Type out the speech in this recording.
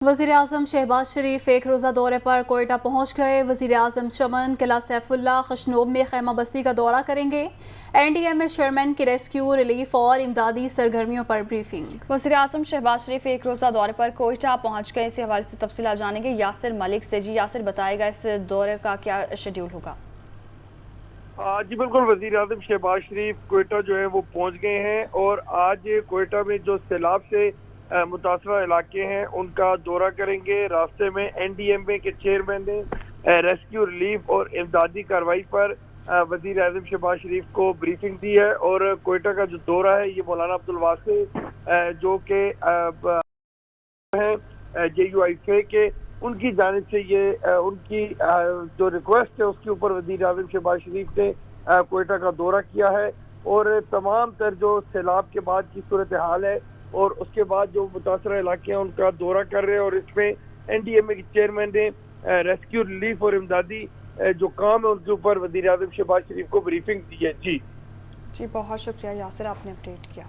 वज़ीर-ए-आज़म शहबाज शरीफ एक रोज़ा दौरे पर कोयटा पहुँच गए। वज़ीर-ए-आज़म चमन, किला सैफुल्लाह, खशनोब में खैमा बस्ती का दौरा करेंगे। NDMA चेयरमैन की रेस्क्यू, रिलीफ और इमदादी सरगर्मियों पर ब्रीफिंग। वज़ीर-ए-आज़म शहबाज शरीफ एक रोज़ा दौरे पर कोयटा पहुँच गए। इसी हवाले से तफसीलात जानेंगे यासिर मलिक से। जी यासिर, बताएगा इस दौरे का क्या शेड्यूल होगा? जी बिल्कुल, वज़ीर-ए-आज़म शहबाज शरीफ कोयटा जो है वो पहुंच गए हैं और आज कोयटा में जो सैलाब से मुतासरा इलाके हैं उनका दौरा करेंगे। रास्ते में NDMA के चेयरमैन ने रेस्क्यू, रिलीफ और इमदादी कार्रवाई पर वज़ीर-ए-आज़म शहबाज शरीफ को ब्रीफिंग दी है। और कोयटा का जो दौरा है ये मौलाना अब्दुल वासे जो के हैं JUIFA के, उनकी जानिब से ये उनकी जो रिक्वेस्ट है उसके ऊपर वज़ीर-ए-आज़म शहबाज शरीफ ने कोयटा का दौरा किया है और तमाम तर जो सैलाब के बाद की सूरत हाल है और उसके बाद जो मुतासरा इलाके हैं उनका दौरा कर रहे हैं। और इसमें NDMA के चेयरमैन ने रेस्क्यू, रिलीफ और इमदादी जो काम है उनके ऊपर वज़ीर-ए-आज़म शहबाज शरीफ को ब्रीफिंग दी है। जी बहुत शुक्रिया यासिर, आपने अपडेट किया।